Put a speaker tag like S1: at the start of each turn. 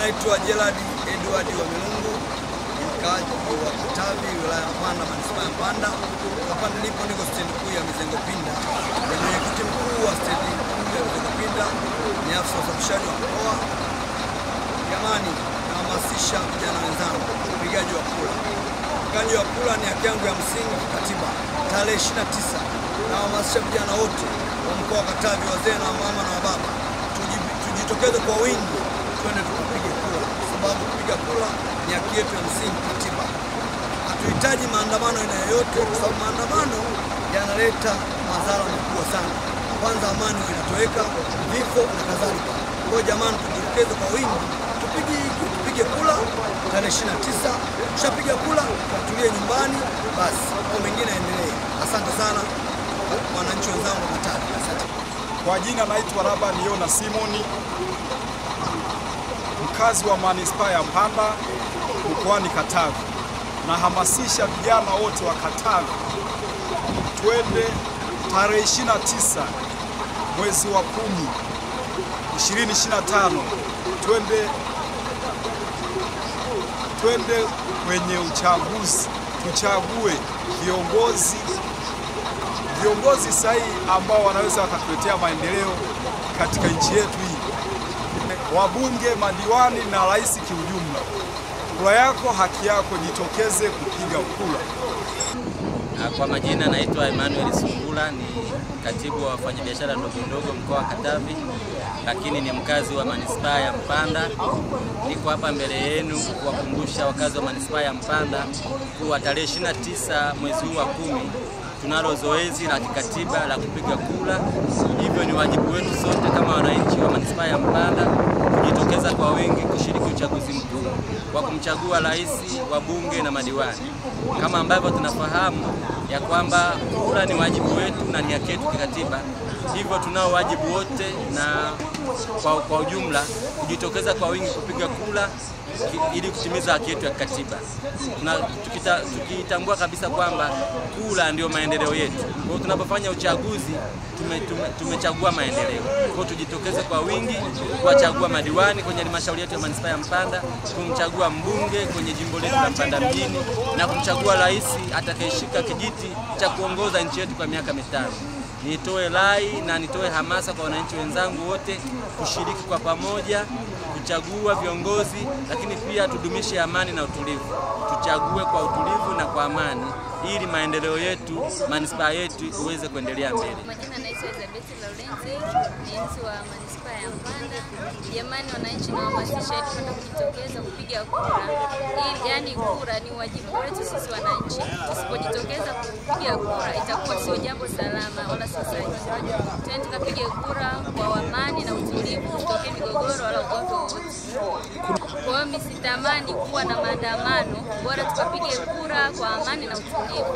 S1: naitwa Gerald Edward wa Milungu, mkazi wa Katavi, wilaya ya Mpanda, manispaa ya Mpanda. Hapa nilipo niko stendi kuu ya Mizengo Pinda. Ni mwenyekiti mkuu wa stendi kuu ya Mizengo Pinda, ni afisa usafirishaji wa mkoa. Jamani, nahamasisha vijana wenzangu upigaji wa kura. Upigaji wa kura ni haki yangu ya msingi kikatiba. Tarehe 29 nahamasisha vijana wote wa mkoa wa Katavi, wazee na mama na baba, tujitokeze kwa wingi twende tukapige kura, kwa sababu kupiga kura ni haki yetu ya msingi katiba. Hatuhitaji maandamano aina yoyote, kwa sababu maandamano yanaleta madhara makubwa sana. Kwanza amani inatoweka, vifo na kadhalika. Kwa jamani, tujitokeze kwa wingi tupige kura tarehe 29. Tushapiga kura, tutulie nyumbani basi, kwa mengine endelee. Asante sana wananchi wenzangu wa Katavi. Asante.
S2: Kwa jina naitwa Rabani Yona Simoni, mkazi wa manispaa ya Mpanda mkoani Katavi. Nahamasisha vijana wote wa Katavi twende tarehe 29 mwezi wa 10 2025, twende kwenye uchaguzi, tuchague viongozi sahihi ambao wanaweza wakatuletea maendeleo katika nchi yetu hii, wabunge, madiwani na rais kiujumla. Kura yako haki yako, jitokeze kupiga kura.
S3: Kwa majina naitwa Emmanuel Sungula, ni katibu wa wafanyabiashara ndogo mkoa wa Katavi, lakini ni mkazi wa manispaa ya Mpanda. Niko hapa mbele yenu kuwakumbusha wakazi wa manispaa ya Mpanda kuwa tarehe 29 mwezi huu wa 10 tunalo zoezi la kikatiba la kupiga kura. Hivyo ni wajibu wetu sote kama wananchi wa manispaa ya Mpanda kujitokeza kwa wingi kushiriki uchaguzi mkuu kwa kumchagua rais, wabunge na madiwani. Kama ambavyo tunafahamu ya kwamba kura ni wajibu wetu na ni haki yetu kikatiba, hivyo tunao wajibu wote na kwa ujumla kujitokeza kwa wingi kupiga kura ili kutimiza haki yetu ya kikatiba. Tukitambua kabisa kwamba kura ndio maendeleo yetu. Kwa hiyo tunapofanya uchaguzi tumechagua maendeleo. Kwa hiyo tujitokeze kwa wingi kuwachagua madiwani kwenye halmashauri yetu ya manispaa ya Mpanda, kumchagua mbunge kwenye jimbo letu la Mpanda mjini na kumchagua rais atakayeshika kijiti cha kuongoza nchi yetu kwa miaka 5. Nitoe rai na nitoe hamasa kwa wananchi wenzangu wote kushiriki kwa pamoja kuchagua viongozi, lakini pia tudumishe amani na utulivu. Tuchague kwa utulivu na kwa amani ili maendeleo yetu, manispaa yetu uweze kuendelea mbele.
S4: Majina naitwa Elizabeth Laurenti, ni mtu wa manispaa ya Mpanda. Jamani wananchi, nahamasisha kwenda kujitokeza kupiga kura. Yaani kura ni wajibu wetu sisi wananchi. Tusipojitokeza kupiga kura itakuwa sio jambo salama wala sio sahihi. Twende tukapige kura kwa amani na utulivu, tusitoke migogoro wala ugomvi wowote. Kwa hiyo mimi sitamani kuwa na maandamano, bora tukapige kura kwa amani na utulivu.